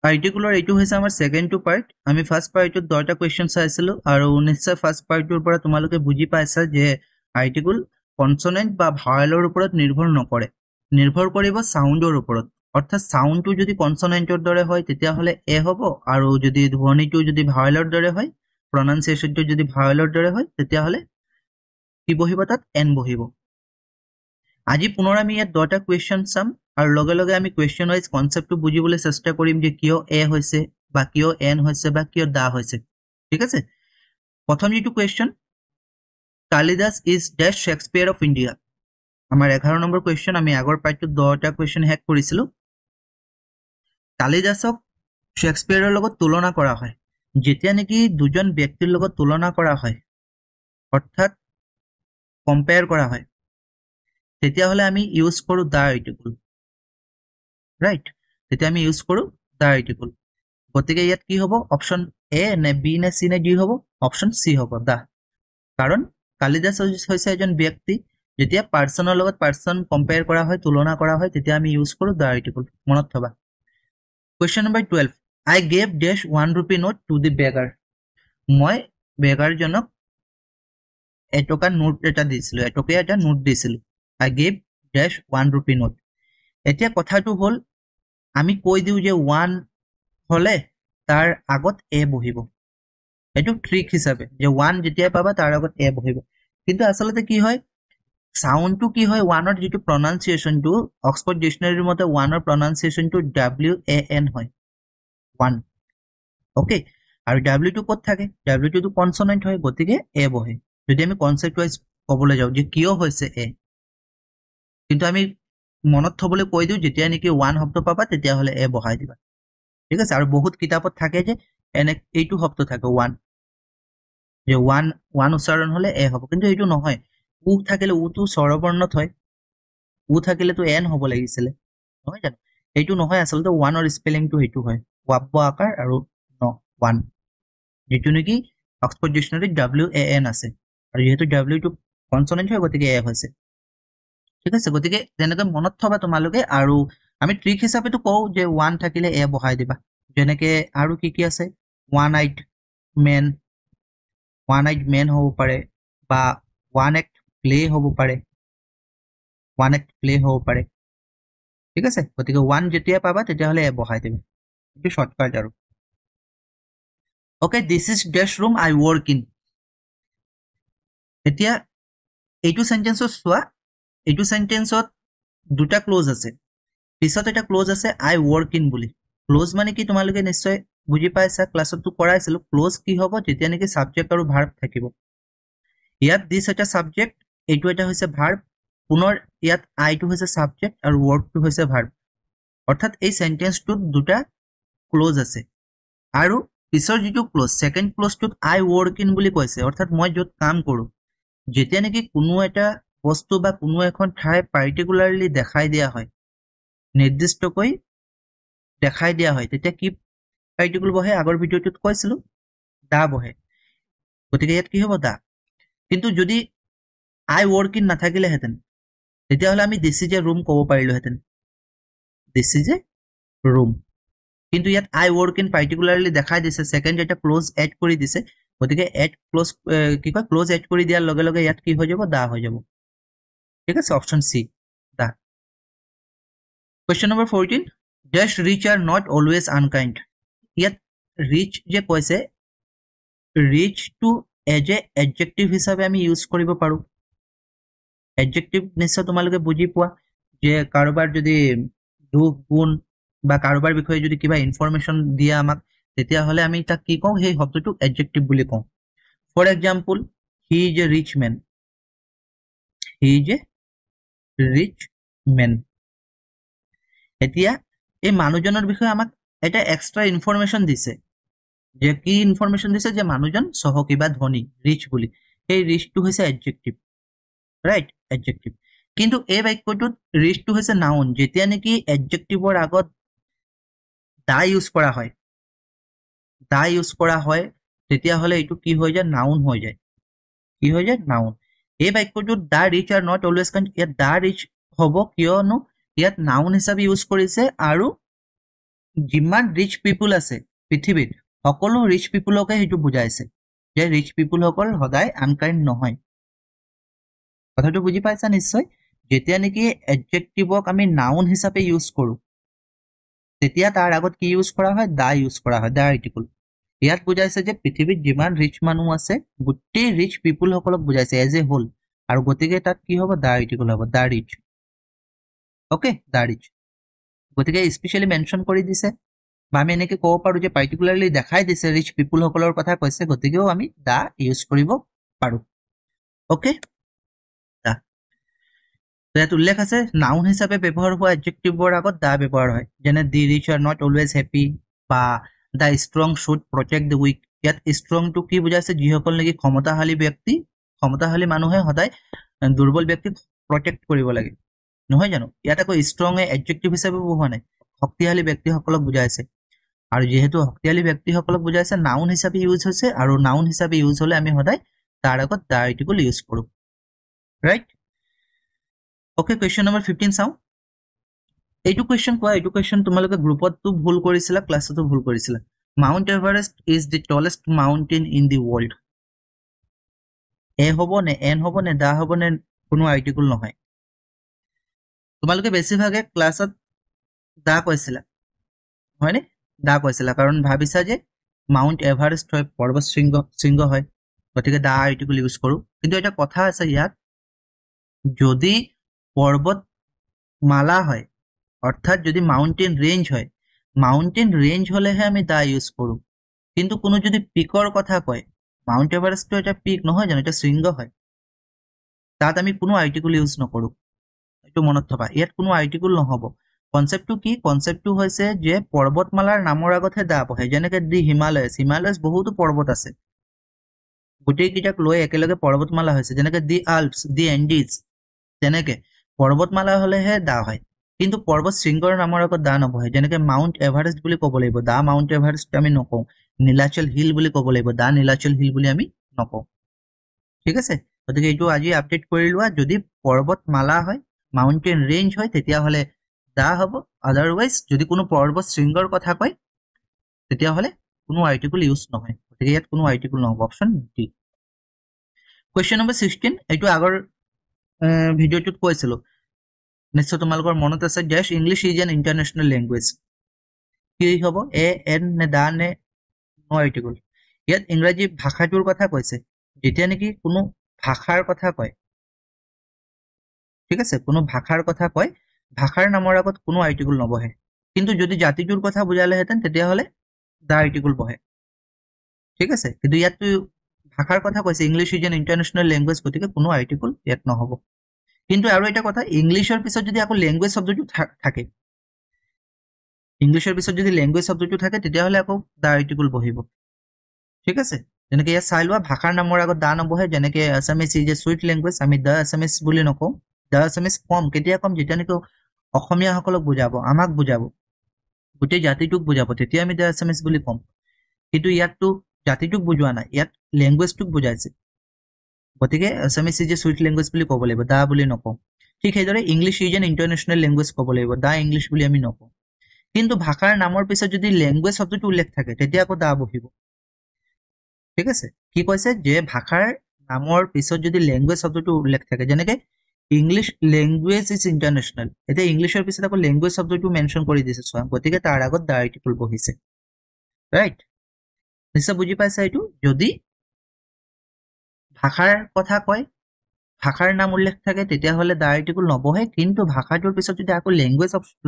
আৰ্টিকুলৰ এইটো হৈছে আমাৰ সেকেন্ডটো পাৰ্ট আমি ফাৰ্স্ট পাৰ্টত 10টা কোৱেশ্চন চাইছিলো আৰু নিশ্চয় ফাৰ্স্ট পাৰ্টৰ পৰা তোমালোকে বুজি পাইছা যে আৰ্টিকুল কনসনেন্ট বা ভাৱেলৰ ওপৰত নিৰ্ভৰ নকৰে নিৰ্ভৰ কৰিব সাউন্ডৰ ওপৰত অৰ্থাৎ সাউন্ডটো যদি কনসনেন্টৰ দৰে হয় তেতিয়া হলে এ হ'ব আৰু যদি ধ্বনিটো যদি ভাৱেলৰ দৰে হয় প্ৰনাউন্সিয়েচনটো যদি ভাৱেলৰ দৰে হয় তেতিয়া হলে কি বহিব তাত এন বহিব আজি পুনৰ আমি ইয়াত 10টা কোৱেশ্চন চাম আৰু লগে লগে আমি কোৱেশ্চন ওয়াইজ কনসেপ্টটো বুজিবলৈ চেষ্টা কৰিম যে কিয় এ হৈছে বা কিয় এন হৈছে বা কিয় দা হৈছে ঠিক আছে প্ৰথম যেটো question Kalidas is dash Shakespeare of India আমাৰ 11 নম্বৰ কোৱেশ্চন আমি আগৰ পাৰ্টটো 10টা কোৱেশ্চন হেক কৰিছিলো কালিদাসক শেক্সপিয়াৰৰ লগত তুলনা কৰা হয় যেতিয়া নেকি দুজন ব্যক্তিৰ লগত তুলনা কৰা হয় অৰ্থাৎ কম্পেয়াৰ কৰা হয় তেতিয়া হলে আমি ইউজ কৰো দা আৰ্টিকল ৰাইট তেতিয়া আমি ইউজ কৰো দা আৰ্টিকল গতিকে ইয়াত কি হ'ব অপচন এ নে বি নে সি নে ডি হ'ব অপচন সি হ'ব দা কাৰণ কালিদাস হৈছে এজন ব্যক্তি যেতিয়া পাৰ্সনৰ লগত পাৰ্সন কম্পেয়াৰ কৰা হয় তুলনা কৰা হয় তেতিয়া আমি ইউজ কৰো দা আৰ্টিকল মনত থবা question number 12 I gave dash 1 rupee note to the beggar মই বেগাৰজনক এটকা নোট এটা দিছিলো এটকীয়া এটা নোট দিছিলো I gave dash 1 rupee note এতিয়া কথাটো হল আমি কৈ দিও যে 1 হলে তাৰ আগত এ বহিব এটো ট্ৰিক হিচাপে যে 1 যেতিয়া পাবা তাৰ আগত এ বহিব কিন্তু আসলতে কি হয় সাউন্ডটো কি হয় 1 ৰ যেটো প্ৰনাউন্সিয়েচনটো অক্সফৰ্ড ডিকশনাৰীৰ মতে 1 ৰ প্ৰনাউন্সিয়েচনটো W A N হয় 1 ওকে আৰু W টো কত থাকে W টো কনসনেন্ট হয় গতিকে এ বহে যদি আমি কনসেপ্ট ওয়াইজ কবলৈ যাও যে কিয় হৈছে এ কিন্তু আমি মনত থবলৈ কৈ দিও যেতিয়া নেকি 1 শব্দ পাবা তেতিয়া হলে এ বহাই দিবা ঠিক আছে আৰু বহুত কিতাপত থাকে যে এনে এইটো শব্দ থাকে 1 যে 1 উচ্চাৰণ হলে এ হ'ব কিন্তু এইটো নহয় উ থাকিলে উ টো স্বৰবৰ্ণত হয় উ থাকিলে তো এন হ'ব লাগিছিল নহয় জানো এইটো নহয় আসলতে 1 ৰ স্পেলিংটো এইটো হয় ওয়াব্ব আকাৰ আৰু ন 1 যেটো নেকি অক্সফৰ্ড ডিকশনাৰীত W A N আছে আৰু যেহেতু W টো কনসনেন্ট হয় গতিকে এ হৈছে ঠিক আছে গতিকে যেনেকৈ মনত থবা তোমালোকে আৰু আমি ট্ৰিক হিচাপেটো কও যে 1 থাকিলে এ বহাই দিবা যেনেকে আৰু কি আছে ওৱান আইড মেন হ'ব পাৰে বা ওৱান এক্ট প্লে হ'ব পাৰে ঠিক আছে গতিকে 1 যেতিয়া পাবা তেতিয়া হলে এ বহাই দিবা এটো শৰ্টকাট আৰু okay this is dash room I work in এতিয়া এইটো সেন্টেন্সত চোৱা এইটো সেন্টেন্সত দুটা ক্লোজ আছে পিছত এটা ক্লোজ আছে আই ওয়ার্ক ইন বুলি ক্লোজ মানে কি তোমালোকে নিশ্চয় বুজি পাইছা ক্লাছত কৰাইছিলো ক্লোজ কি হ'ব যেতিয়া নেকি সাবজেক্ট আৰু ভাৰ্ব থাকিব ইয়াত দিস এটা সাবজেক্ট এইটো এটা হৈছে ভাৰ্ব পুনৰ ইয়াত আইটো হৈছে সাবজেক্ট আৰু ওয়াৰ্কটো হৈছে ভাৰ্ব অৰ্থাৎ এই সেন্টেন্সটোত দুটা ক্লোজ আছে আৰু পিছৰ যেটো ক্লোজ সেকেন্ড ক্লোজটোত আই ওয়াৰ্ক ইন বুলি কৈছে অৰ্থাৎ মই যত কাম কৰো যেতিয়া নেকি কোনো এটা বস্তু বা কোনো এখন ঠাই পাৰ্টিকুলাৰলি দেখাই দিয়া হয় নিৰ্দিষ্টকৈ দেখাই দিয়া হয় তেতিয়া কি পাৰ্টিকুল বহে আগৰ ভিডিওটোত কৈছিলো দা বহে গতিকে ইয়াত কি হ'ব দা কিন্তু যদি আই ওয়ার্ক ইন নাথাকিলে হেতেন তেতিয়া হলে আমি দিস ইজ এ রুম কব পাৰিলো হেতেন দিস ইজ এ ৰুম কিন্তু ইয়াত আই ওয়াৰ্ক ইন পাৰ্টিকুলাৰলি দেখাই দিছে সেকেন্ড এটা ক্লোজ এড কৰি দিছে গতিকে এড ক্লোজ কি কয় ক্লোজ এড কৰি দিয়াৰ লগে লগে ইয়াত কি হৈ যাব দা হৈ যাব ঠিক আছে option C the question number 14 dash rich are not always unkind ইয়াত ৰিচ যে কৈছে rich to as a adjective হিচাপে আমি ইউজ কৰিব পাৰো এডজেক্টিভ নিশ্চয় তোমালোকে বুজি পোৱা যে কাৰোবাৰ যদি দুখ গুণ বা কাৰোবাৰ বিষয়ে যদি কিবা ইনফৰমেশন দিয়া আমাক তেতিয়া হলে আমি তাক কি কওঁ সেই শব্দটো এডজেক্টিভ বুলি কওঁ for example he is a rich man এতিয়া এই মানুহজনৰ বিষয়ে আমাক এটা এক্সট্ৰা ইনফৰমেশন দিছে যে কি ইনফৰমেশন দিছে যে মানুহজন চহকী বা ধনী ৰিচ বুলি সেই ৰিচটো হৈছে এডজেক্টিভ ৰাইট এডজেক্টিভ কিন্তু এই বাক্যটোত ৰিচটো হৈছে নাউন যেতিয়া নেকি এডজেক্টিভৰ আগত দা ইউজ কৰা হয় তেতিয়া হলে এইটো কি হৈ যায় নাউন হৈ যায় কি হৈ যায় নাউন এই বাক্যটোত the rich are not always kind ইয়াত দা ৰিচ হ'ব কিয়নো ইয়াত নাউন হিচাপে ইউজ কৰিছে আৰু যিমান ৰিচ পিপুল আছে পৃথিৱীত সকলো ৰিচ পিপুলকে সেইটো বুজাইছে যে ৰিচ পিপুলসকল সদায় আনকাইণ্ড নহয় কথাটো বুজি পাইছা নিশ্চয় যেতিয়া নেকি এডজেক্টিভক আমি নাউন হিচাপে ইউজ কৰোঁ তেতিয়া তাৰ আগত কি ইউজ কৰা হয় দা ইউজ কৰা হয় দা আৰ্টিকল ইয়াত বুজাইছে যে পৃথিৱীত যিমান ৰিচ মানুহ আছে গোটেই ৰিচ পিপুলসকলক বুজাইছে এজ এ হোল আৰু গতিকে তাত কি হ'ব দা আৰ্টিকল হ'ব দা ৰিচ অ'কে দা ৰিচ গতিকে স্পেচিয়েলি মেনশ্যন কৰি দিছে বা আমি এনেকৈ ক'ব পাৰোঁ যে পাৰ্টিকুলাৰলি দেখাই দিছে ৰিচ পিপুলসকলৰ কথা কৈছে গতিকেও আমি দা ইউজ কৰিব পাৰোঁ অ'কে ইয়াত উল্লেখ আছে নাউন হিচাপে ব্যৱহাৰ হোৱা এডজেক্টিভৰ আগত দা ব্যৱহাৰ হয় যেনে the rich are not always happy বা the strong should protect the weak ইয়াত ষ্ট্ৰংটো কি বুজাইছে যিসকল নেকি ক্ষমতাশালী মানুহে সদায় দুৰ্বল ব্যক্তিক প্ৰটেক্ট কৰিব লাগে নহয় জানো ইয়াত আকৌ ষ্ট্ৰঙে এডজেক্টিভ হিচাপে হোৱা নাই শক্তিশালী ব্যক্তিসকলক বুজাইছে আৰু যিহেতু শক্তিশালী ব্যক্তিসকলক বুজাইছে নাউন হিচাপে ইউজ হৈছে আৰু নাউন হিচাপে ইউজ হ'লে আমি সদায় তাৰ আগত দা আৰ্টিকল ইউজ কৰোঁ ৰাইট ওকে কুৱেশ্যন নম্বৰ 15 চাওঁ এইটো কুৱেশ্যন তোমালোকে গ্ৰুপতো ভুল কৰিছিলা ক্লাছতো ভুল কৰিছিলা Mount Everest is the tallest mountain in the world a হ'ব নে এন হ'ব নে দা হ'ব নে কোনো আৰ্টিকল নহয় তোমালোকে বেছিভাগে ক্লাছত দা কৈছিলা হয়নে দা কৈছিলা কাৰণ ভাবিছা যে মাউণ্ট এভাৰেষ্ট হয় পৰ্বত শৃংগ হয় গতিকে দা আৰ্টিকল ইউজ কৰোঁ কিন্তু এটা কথা আছে ইয়াত যদি পৰ্বত মালা হয় অৰ্থাৎ যদি মাউণ্টেইন ৰেঞ্জ হলেহে আমি দা ইউজ কৰোঁ কিন্তু কোনো যদি পিকৰ কথা কয় মাউণ্ট এভাৰেষ্টটো এটা পিক নহয় জানো এটা শৃংগ হয় তাত আমি কোনো আৰ্টিকল ইউজ নকৰোঁ এইটো মনত থবা ইয়াত কোনো আৰ্টিকল নহ'ব কনচেপ্টটো হৈছে যে পৰ্বতমালাৰ নামৰ আগতহে দা বহে যেনেকে দি হিমালয়ছ বহুতো পৰ্বত আছে গোটেইকেইটাক লৈ একেলগে পৰ্বতমালা হৈছে যেনেকে দি আল্পছ দি এণ্ডিজ তেনেকে পৰ্বতমালা হলেহে দা হয় কিন্তু পৰ্বত শৃংগৰ নামৰ আগত দা নবহে যেনেকে মাউণ্ট এভাৰেষ্ট বুলি ক'ব লাগিব দা মাউণ্ট এভাৰেষ্ট আমি নকওঁ নীলাচল হিল বুলি ক'ব লাগিব দা নীলাচল হিল বুলি আমি নকওঁ ঠিক আছে গতিকে এইটো আজি আপডেট কৰি লোৱা যদি পৰ্বতমালা হয় মাউণ্টেইন ৰেঞ্জ হয় তেতিয়াহ'লে দা হ'ব আদাৰৱাইজ যদি কোনো পৰ্বত শৃংগৰ কথা কয় তেতিয়াহ'লে কোনো আৰ্টিকল ইউজ নহয় গতিকে ইয়াত কোনো আৰ্টিকল নহ'ব অপশ্যন ডি কুৱেশ্যন নম্বৰ 16 এইটো আগৰ ভিডিঅ'টোত কৈছিলোঁ নিশ্চয় তোমালোকৰ মনত আছে dash English is an international language কি হ'ব এ এন নে দা নে নো আৰ্টিকল ইয়াত ইংৰাজী ভাষাটোৰ কথা কৈছে যেতিয়া নেকি কোনো ভাষাৰ কথা কয় ঠিক আছে কোনো ভাষাৰ কথা কয় ভাষাৰ নামৰ আগত কোনো আৰ্টিকল নবহে কিন্তু যদি জাতিটোৰ কথা বুজালেহেঁতেন তেতিয়াহ'লে দা আৰ্টিকল বহে ঠিক আছে কিন্তু ইয়াততো ভাষাৰ কথা কৈছে English is an international language গতিকে কোনো আৰ্টিকল ইয়াত নহ'ব কিন্তু আৰু এটা কথা ইংলিছৰ পিছত যদি আকৌ লেংগুৱেজ শব্দটো থাকে তেতিয়াহ'লে আকৌ দা আৰ্টিকল বহিব ঠিক আছে যেনেকে ইয়াত চাই লোৱা ভাষাৰ নামৰ আগত দা নবহে যেনেকে Assamese is a sweet language আমি দা আছামিজ বুলি নকওঁ দা আছামিজ কম কেতিয়া কম যেতিয়া নেকি অসমীয়াসকলক বুজাব আমাক বুজাব গোটেই জাতিটোক বুজাব তেতিয়া আমি দা আছামিজ বুলি কম কিন্তু ইয়াততো জাতিটোক বুজোৱা নাই ইয়াত লেংগুৱেজটোক বুজাইছে গতিকে Assamese is a sweet language বুলি ক'ব লাগিব দা বুলি নকওঁ ঠিক সেইদৰে English is an international language ক'ব লাগিব দা ইংলিছ বুলি আমি নকওঁ কিন্তু ভাষাৰ নামৰ পিছত যদি লেংগুৱেজ শব্দটো উল্লেখ থাকে তেতিয়া আকৌ দা বহিব ঠিক আছে কি কৈছে যে ভাষাৰ নামৰ পিছত যদি লেংগুৱেজ শব্দটো উল্লেখ থাকে যেনেকে ইংলিছ লেংগুৱেজ ইজ ইণ্টাৰনেশ্যনেল এতিয়া ইংলিছৰ পিছত আকৌ লেংগুৱেজ শব্দটো মেনশ্যন কৰি দিছে চোৱা গতিকে তাৰ আগত দা আৰ্টিকল বহিছে ৰাইট নিশ্চয় বুজি পাইছা এইটো যদি ভাষাৰ কথা কয় ভাষাৰ নাম উল্লেখ থাকে তেতিয়াহ'লে দা আৰ্টিকল নবহে কিন্তু ভাষাটোৰ পিছত যদি আকৌ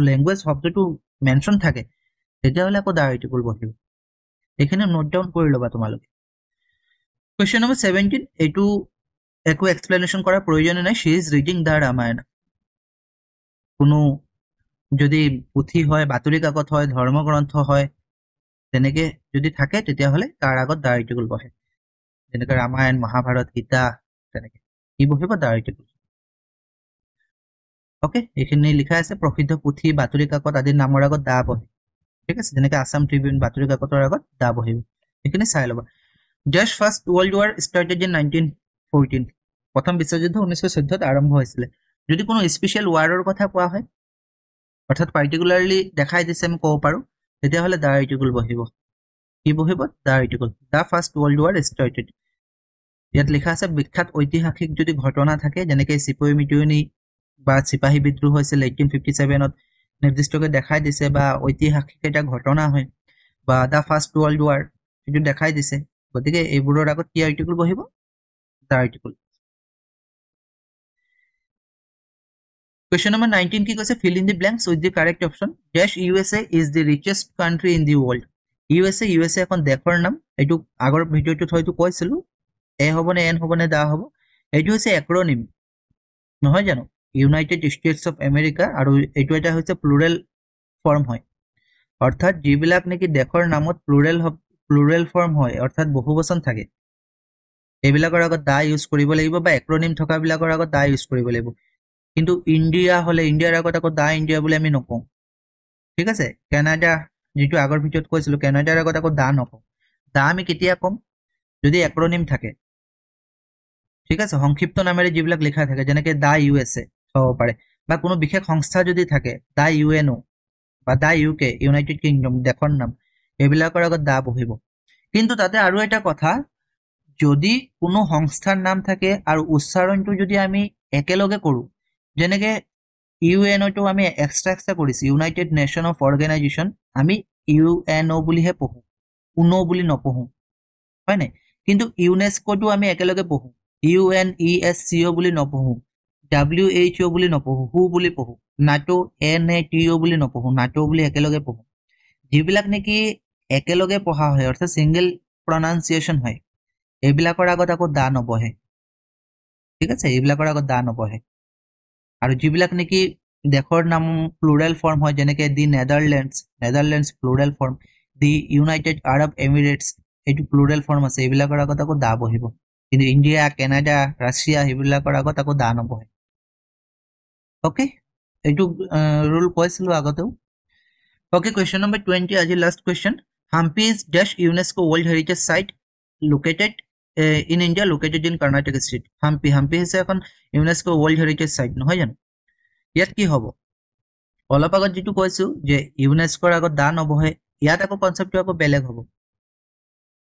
লেংগুৱেজ শব্দটো মেনশ্যন থাকে তেতিয়াহ'লে আকৌ দা আৰ্টিকল বহিব এইখিনি নোট ডাউন কৰি ল'বা তোমালোকে কুৱেশ্যন নম্বৰ 17 এইটো একো এক্সপ্লেনেশ্যন কৰাৰ প্ৰয়োজন নাই शी इज ৰিডিং দা ৰামায়ণ কোনো যদি পুথি হয় বাতৰি কাকত হয় ধৰ্মগ্ৰন্থ হয় তেনেকে যদি থাকে তেতিয়াহ'লে তাৰ আগত দা আৰ্টিকল বহে যেনেকৈ ৰামায়ণ মহাভাৰত গীতা তেনেকে কি বহিব দা আৰ্টিকল ওকে এইখিনি লিখা আছে প্ৰসিদ্ধ পুথি বাতৰি কাকত আদিৰ নামৰ আগত দা বহে ঠিক আছে যেনেকৈ আছাম ট্ৰিবিউন বাতৰি কাকতৰ আগত দা বহিব এইখিনি চাই ল'বা dash first world war started in 1914 প্ৰথম বিশ্বযুদ্ধ 1914 আৰম্ভ হৈছিলে যদি কোনো স্পেচিয়েল ৱাৰৰ কথা কোৱা হয় অৰ্থাৎ পাৰ্টিকুলাৰলি দেখাই দিছে আমি ক'ব পাৰোঁ তেতিয়াহ'লে দ্য আৰ্টিকল বহিব কি বহিব the article the first world war started ইয়াত লিখা আছে বিখ্যাত ঐতিহাসিক যদি ঘটনা থাকে যেনেকৈ চিপাহী মিতিয়নি বা চিপাহী বিদ্ৰোহ হৈছিল 1857ত নিৰ্দিষ্টকৈ দেখাই দিছে বা ঐতিহাসিক এটা ঘটনা হয় বা দ্য ফাৰ্ষ্ট ৱৰ্ল্ড ৱাৰ সেইটো দেখাই দিছে গতিকে এইবোৰৰ আগত কি আৰ্টিকল বহিব দ্য আৰ্টিকল Question number 19 কি কৈছে fill in the blanks with the correct option dash USA is the richest country in the world USA এখন দেশৰ নাম এইটো আগৰ ভিডিঅ'টোত হয়তো কৈছিলো এ হ'ব নে এন হ'ব নে দা হ'ব এইটো হৈছে এক্ৰনিম নহয় জানো ইউনাইটেড ষ্টেটছ অফ আমেৰিকা আৰু এইটো এটা হৈছে প্লুৰেল ফৰ্ম হয় অৰ্থাৎ যিবিলাক নেকি দেশৰ নামত প্লুৰেল ফৰ্ম হয় অৰ্থাৎ বহুবচন থাকে এইবিলাকৰ আগত দা ইউজ কৰিব লাগিব বা এক্ৰনিম থকা বিলাকৰ আগত দা ইউজ কৰিব লাগিব কিন্তু ইন্ডিয়া হলে ইন্ডিয়াৰ আগত আকৌ দা ইন্ডিয়া বুলি আমি নকওঁ ঠিক আছে কানাডা যেটো আগৰ ভিডিঅ'ত কৈছিলো কানাডাৰ আগত আকৌ দা নকওঁ দা আমি কেতিয়া কম যদি এক্ৰনিম থাকে ঠিক আছে সংক্ষিপ্ত নামেৰে যিবিলাক লিখা থাকে যেনেকৈ দা ইউএসএ হ'ব পাৰে বা কোনো বিশেষ সংস্থা যদি থাকে দা ইউএনও বা দা ইউকে ইউনাইটেড কিংডম দেশৰ নাম এইবিলাকৰ আগত দা বহিব কিন্তু তাতে আৰু এটা কথা যদি কোনো সংস্থাৰ নাম থাকে আৰু উচ্চাৰণটো যদি আমি একেলগে কৰো যেনেকৈ ইউএনওটো আমি এক্সট্ৰা কৰিছো ইউনাইটেড নেশ্যন অফ অৰ্গেনাইজেশ্যন আমি ইউএনও বুলিহে পঢ়ো উনো বুলি নপঢ়ো হয় নাই কিন্তু ইউনেস্কোটো আমি একেলগে পঢ়ো UNESCO বুলি নপঢ়ো WHO বুলি নপঢ়ো হু বুলি পঢ়ো নাটো NATO বুলি নপঢ়ো নাটো বুলি একেলগে পঢ়ো যিবিলাক নেকি একেলগে পঢ়া হয় অৰ্থাৎ সিঙ্গেল প্ৰনাউন্সিয়েচন হয় এইবিলাকৰ আগত আকৌ দা নবহে ঠিক আছে এইবিলাকৰ আগত দা নবহে আৰু যিবিলাক নেকি দেশৰ নাম প্লুৰেল ফৰ্ম হয় যেনেকৈ the Netherlands plural form the United Arab Emirates এইটো প্লুৰেল ফৰ্ম আছে এইবিলাকৰ আগত আকৌ দা বহিব কিন্তু ইন্ডিয়া কানাডা ৰাছিয়া এইবিলাকৰ আগত আকৌ দা নবহে ওকে এইটো ৰুল কৈছিলো আগতেও ওকে কুৱেশ্যন নম্বৰ 20 আজি last question Hampi is dash UNESCO world heritage site located in India located in Karnataka state Hampi হৈছে এখন UNESCO World Heritage Site নহয় জানো ইয়াত কি হ'ব অলপ আগত যেটো কৈছো যে ইউনেস্কোৰ আগত দা নবহে ইয়াত আকৌ কনসেপ্টটো আকৌ বেলেগ হ'ব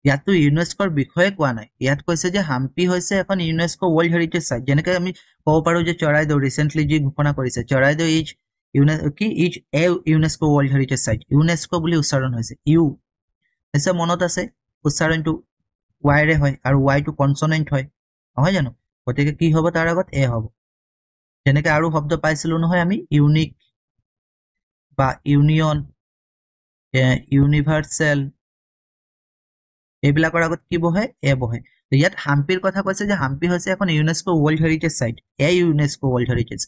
ইয়াতটো ইউনেস্কোৰ বিষয়ে কোৱা নাই ইয়াত কৈছে যে হাম্পি হৈছে এখন UNESCO World Heritage Site যেনেকৈ আমি ক'ব পাৰো যে চৰাইদেউ ৰিসেন্টলি যি ঘোষণা কৰিছে Charaideo is UNESCO World Heritage Site UNESCO বুলি উচ্চাৰণ হৈছে ইউ এছে মনত আছে উচ্চাৰণটো ওয়াইৰে হয় আৰু ওয়াইটো কনসনেন্ট হয় নহয় জানো গতিকে কি হ'ব তাৰ আগত এ হ'ব যেনেকৈ আৰু শব্দ পাইছিলো নহয় আমি ইউনিক বা ইউনিয়ন ইউনিভাৰ্সেল এইবিলাকৰ আগত কি বহে এ বহে ইয়াত হাম্পিৰ কথা কৈছে যে হাম্পি হৈছে এখন UNESCO world heritage site a UNESCO world heritage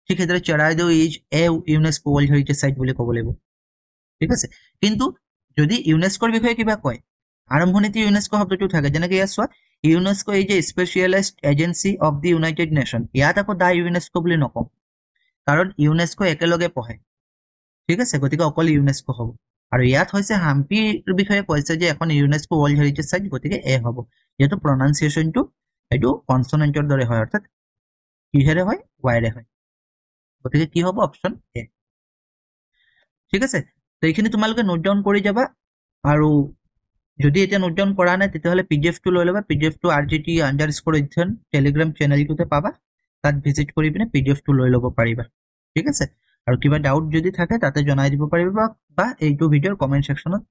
ঠিক সেইদৰে Charaideo is a UNESCO world heritage site বুলি ক'ব লাগিব ঠিক আছে কিন্তু যদি ইউনেস্কোৰ বিষয়ে কিবা কয় আৰম্ভণিতে ইউনেস্কো শব্দটো থাকে যেনেকৈ ইয়াত চোৱা UNESCO is a specialised agency of the United nation ইয়াত আকৌ দা ইউনেস্কো বুলি নকওঁ কাৰণ ইউনেস্কো একেলগে পঢ়ে ঠিক আছে গতিকে অকল ইউনেস্কো হ'ব আৰু ইয়াত হৈছে হাম্পিৰ বিষয়ে কৈছে যে এখন ইউনেস্কো ৱৰ্ল্ড হেৰিটেজ সাইট গতিকে এ হ'ব যেহেতু প্ৰনাউন্সিয়েচনটো এইটো কনসনেন্টৰ দৰে হয় অৰ্থাৎ কিহেৰে হয় ওয়াইৰে হয় গতিকে কি হ'ব অপচন এ ঠিক আছে তো এইখিনি তোমালোকে নোট ডাউন কৰি যাবা আৰু যদি এটা নোট ডাউন কৰা নাই তেতিয়াহ'লে পিডিএফটো লৈ ল'বা পিডিএফটো RGT_অধ্যয়ন টেলিগ্ৰাম চেনেলটোতে পাবা তাত ভিজিট কৰি পিনে পিডিএফটো লৈ ল'ব পাৰিবা ঠিক আছে আৰু কিবা ডাউট যদি থাকে তাতে জনাই দিব পাৰিবা বা এইটো ভিডিঅ'ৰ কমেন্ট সেকশনত